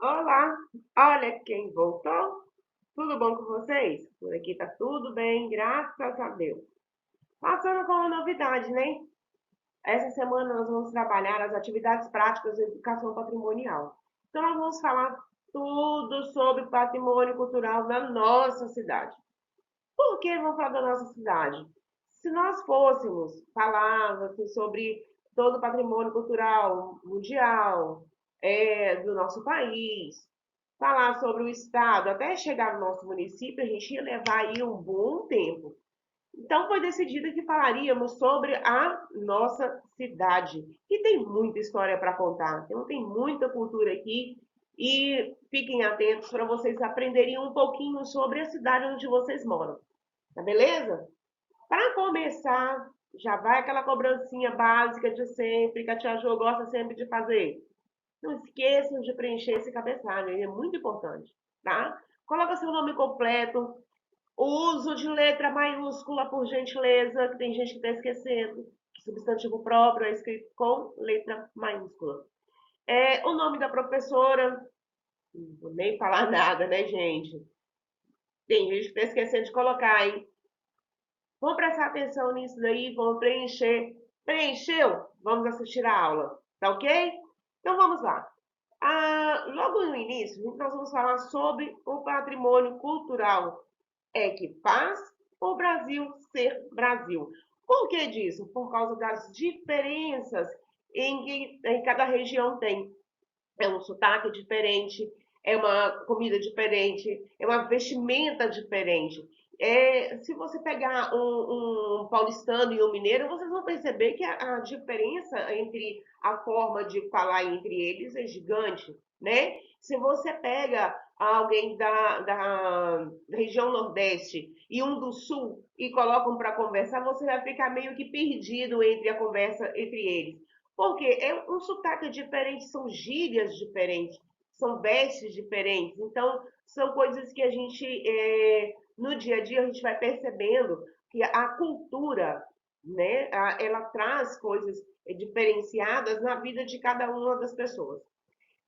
Olá, olha quem voltou. Tudo bom com vocês? Por aqui tá tudo bem, graças a Deus. Passando com uma novidade, né? Essa semana nós vamos trabalhar as atividades práticas de educação patrimonial. Então nós vamos falar tudo sobre patrimônio cultural na nossa cidade. Por que vamos falar da nossa cidade? Se nós fôssemos falar assim, sobre todo o patrimônio cultural mundial, do nosso país, falar sobre o estado, até chegar no nosso município, a gente ia levar aí um bom tempo. Então foi decidido que falaríamos sobre a nossa cidade, que tem muita história para contar, então tem muita cultura aqui e fiquem atentos para vocês aprenderem um pouquinho sobre a cidade onde vocês moram. Tá beleza? Para começar, já vai aquela cobrancinha básica de sempre, que a tia Jo gosta sempre de fazer. Não esqueçam de preencher esse cabeçalho, ele é muito importante, tá? Coloca seu nome completo, uso de letra maiúscula, por gentileza, que tem gente que está esquecendo, que substantivo próprio é escrito com letra maiúscula. O nome da professora, não vou nem falar nada, né, gente? Tem gente que está esquecendo de colocar, hein? Vamos prestar atenção nisso daí, vamos preencher. Preencheu? Vamos assistir a aula, tá ok? Então vamos lá. Logo no início, nós vamos falar sobre o patrimônio cultural. É que faz o Brasil ser Brasil. Por que disso? Por causa das diferenças em cada região tem. É um sotaque diferente, é uma comida diferente, é uma vestimenta diferente. Se você pegar um paulistano e um mineiro, vocês vão perceber que a diferença entre a forma de falar entre eles é gigante, né? Se você pega alguém da região Nordeste e um do Sul e colocam para conversar, você vai ficar meio que perdido entre a conversa entre eles. Porque é um sotaque diferente, são gírias diferentes, são vestes diferentes. Então, são coisas que a gente, no dia a dia, a gente vai percebendo que a cultura, né, ela traz coisas diferenciadas na vida de cada uma das pessoas.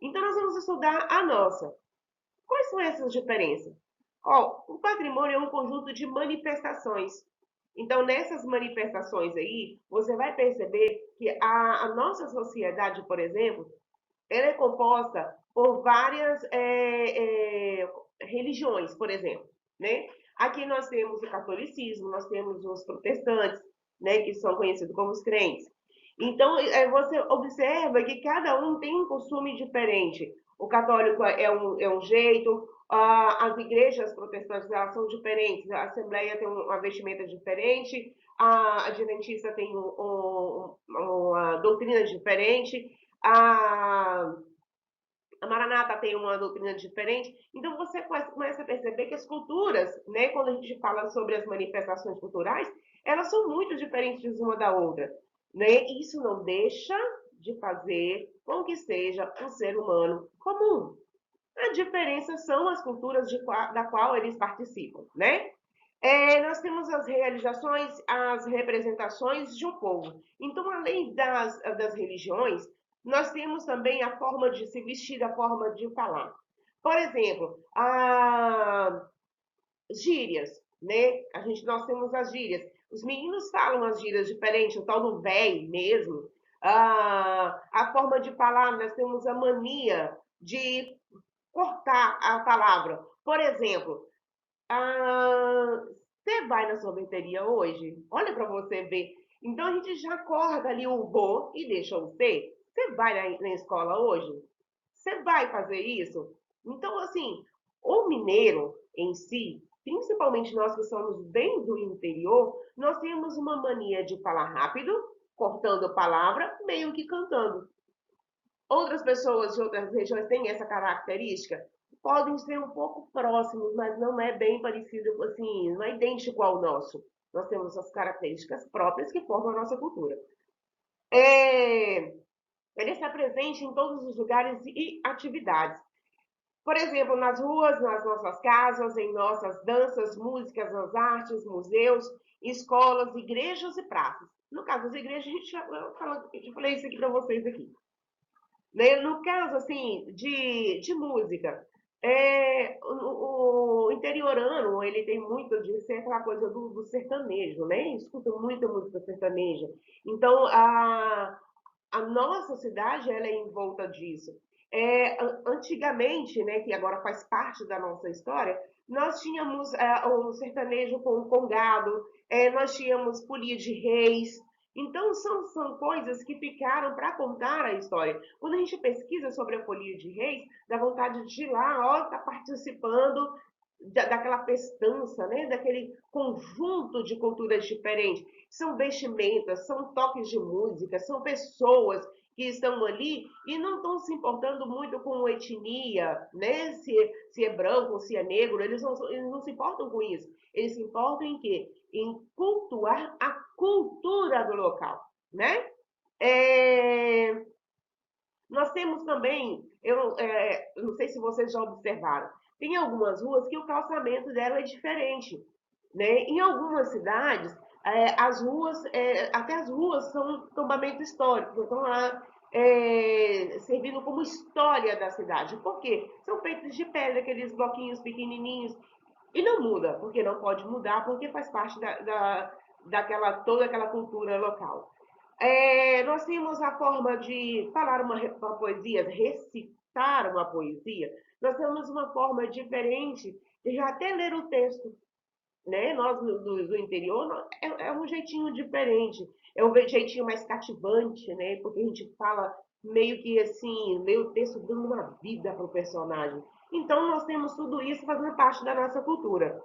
Então, nós vamos estudar a nossa. Quais são essas diferenças? O patrimônio é um conjunto de manifestações. Então, nessas manifestações aí, você vai perceber que a nossa sociedade, por exemplo, ela é composta por várias religiões, por exemplo, né? Aqui nós temos o catolicismo, nós temos os protestantes, né, que são conhecidos como os crentes. Então, você observa que cada um tem um costume diferente. O católico é um jeito, as igrejas protestantes elas são diferentes, a Assembleia tem uma vestimenta diferente, a Adventista tem uma doutrina diferente, a, a Maranata tem uma doutrina diferente. Então você começa a perceber que as culturas, né, quando a gente fala sobre as manifestações culturais, elas são muito diferentes uma da outra. Né? Isso não deixa de fazer com que seja um ser humano comum. A diferença são as culturas da qual eles participam, né? Nós temos as realizações, as representações de um povo. Então, além das religiões, nós temos também a forma de se vestir, a forma de falar. Por exemplo, as gírias, né? Nós temos as gírias. Os meninos falam as gírias diferentes, o tal do véi mesmo. A forma de falar, nós temos a mania de cortar a palavra. Por exemplo, você vai na sorveteria hoje? Olha para você ver. Então a gente já corta ali o vou e deixa o ser. Você vai na escola hoje? Você vai fazer isso? Então, assim, o mineiro em si, principalmente nós que somos bem do interior, nós temos uma mania de falar rápido, cortando a palavra, meio que cantando. Outras pessoas de outras regiões têm essa característica? Podem ser um pouco próximos, mas não é bem parecido, assim, não é idêntico ao nosso. Nós temos as características próprias que formam a nossa cultura. É, Ele está presente em todos os lugares e atividades. Por exemplo, nas ruas, nas nossas casas, em nossas danças, músicas, nas artes, museus, escolas, igrejas e praças. No caso das igrejas, a gente já falei isso aqui para vocês aqui. Né? No caso, assim, de música, o interiorano, ele tem muito de ser aquela coisa do sertanejo, né? Escuta muita música sertaneja. Então, a nossa cidade, ela é em volta disso. Antigamente, né, que agora faz parte da nossa história, nós tínhamos o sertanejo com gado, nós tínhamos folia de reis. Então, são coisas que ficaram para contar a história. Quando a gente pesquisa sobre a folia de reis, dá vontade de ir lá, ó, tá participando daquela festança, né, daquele conjunto de culturas diferentes. São vestimentas, são toques de música, são pessoas que estão ali e não estão se importando muito com etnia, né? Se é branco, se é negro, eles não se importam com isso. Eles se importam em quê? Em cultuar a cultura do local, né? É, nós temos também, eu não sei se vocês já observaram, tem algumas ruas que o calçamento dela é diferente, né? Em algumas cidades, as ruas, até as ruas são tombamento histórico, estão lá servindo como história da cidade. Por quê? São feitos de pedra, aqueles bloquinhos pequenininhos, e não muda, porque não pode mudar, porque faz parte toda aquela cultura local. Nós temos a forma de falar uma poesia, recitar uma poesia. Nós temos uma forma diferente de já até ler o texto, né? Nós do interior é um jeitinho diferente, é um jeitinho mais cativante, né? Porque a gente fala meio que assim, lê o texto dando uma vida para o personagem. Então nós temos tudo isso fazendo parte da nossa cultura.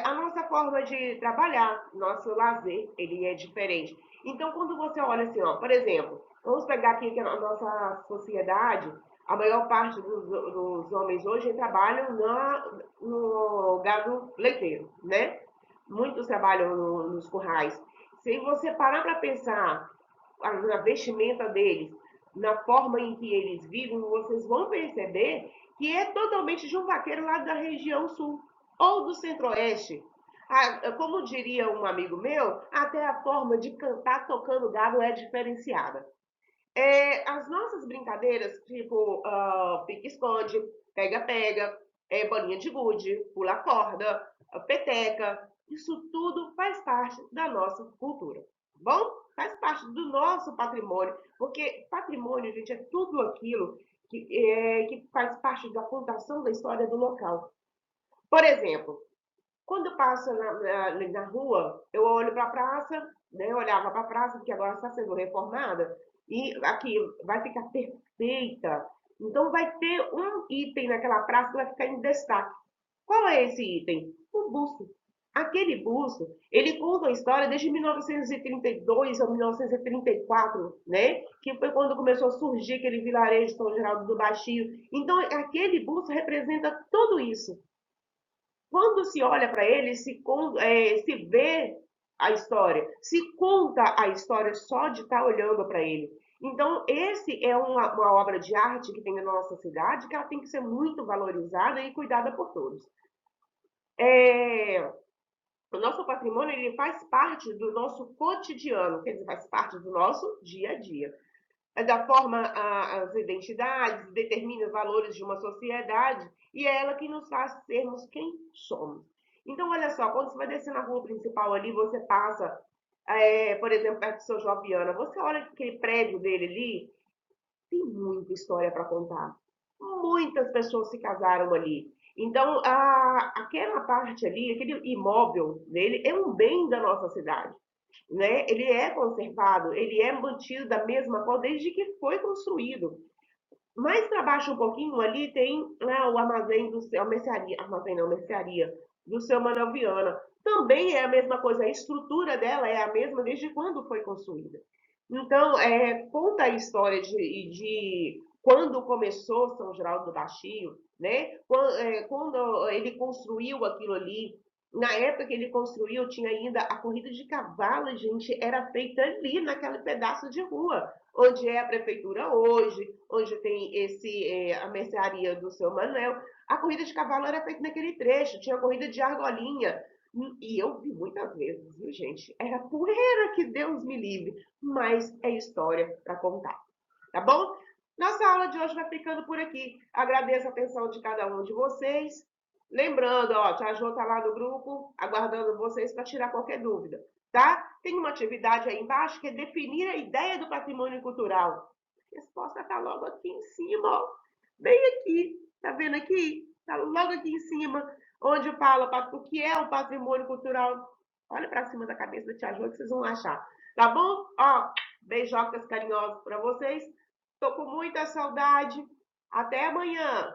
A nossa forma de trabalhar, nosso lazer, ele é diferente. Então, quando você olha assim, ó, por exemplo, vamos pegar aqui que a nossa sociedade, a maior parte dos homens hoje trabalham no gado leiteiro, né? Muitos trabalham nos currais. Se você parar para pensar na vestimenta deles, na forma em que eles vivem, vocês vão perceber que é totalmente de um vaqueiro lá da região sul ou do centro-oeste. Como diria um amigo meu, até a forma de cantar tocando gado é diferenciada. As nossas brincadeiras, tipo pique-esconde, pega-pega, bolinha de gude, pula corda, peteca, isso tudo faz parte da nossa cultura, tá bom? Faz parte do nosso patrimônio, porque patrimônio, gente, é tudo aquilo que faz parte da contação da história do local. Por exemplo, quando eu passo na rua, eu olho para a praça, né? Eu olhava para a praça, que agora está sendo reformada, e aqui vai ficar perfeita. Então, vai ter um item naquela praça que vai ficar em destaque. Qual é esse item? O busto. Aquele busto, ele conta a história desde 1932 ou 1934, né? Que foi quando começou a surgir aquele vilarejo de São Geraldo do Baixio. Então, aquele busto representa tudo isso. Quando se olha para ele, se vê a história, se conta a história só de estar olhando para ele. Então, esse é uma obra de arte que tem na nossa cidade, que ela tem que ser muito valorizada e cuidada por todos. É, o nosso patrimônio ele faz parte do nosso cotidiano, quer dizer, faz parte do nosso dia a dia. Da forma as identidades, determina os valores de uma sociedade e é ela que nos faz sermos quem somos. Então, olha só, quando você vai descer na rua principal ali, você passa, por exemplo, perto do São João Viana, você olha aquele prédio dele ali, tem muita história para contar. Muitas pessoas se casaram ali. Então, aquela parte ali, aquele imóvel dele, é um bem da nossa cidade, né? Ele é conservado, ele é mantido da mesma forma desde que foi construído. Mais para baixo um pouquinho ali tem, né, o armazém a mercearia, armazém não, mercearia do seu Manuel Viana. Também é a mesma coisa, a estrutura dela é a mesma desde quando foi construída. Então, conta a história de quando começou São Geraldo do Baixio, né? Quando ele construiu aquilo ali, na época que ele construiu, tinha ainda a corrida de cavalo, gente, era feita ali, naquele pedaço de rua, onde é a prefeitura hoje, onde tem a mercearia do seu Manuel. A corrida de cavalo era feita naquele trecho, tinha a corrida de argolinha. E eu vi muitas vezes, viu, gente? Era poeira que Deus me livre, mas é história para contar. tá bom? Nossa aula de hoje vai ficando por aqui. Agradeço a atenção de cada um de vocês. Lembrando, ó, Tia Jô tá lá no grupo, aguardando vocês para tirar qualquer dúvida, tá? Tem uma atividade aí embaixo que é definir a ideia do patrimônio cultural. A resposta tá logo aqui em cima, ó. Bem aqui. Tá vendo aqui? Tá logo aqui em cima, onde fala o que é o patrimônio cultural. Olha para cima da cabeça da Tia Jô que vocês vão achar. Tá bom? Ó, beijocas carinhosos para vocês. Tô com muita saudade. Até amanhã.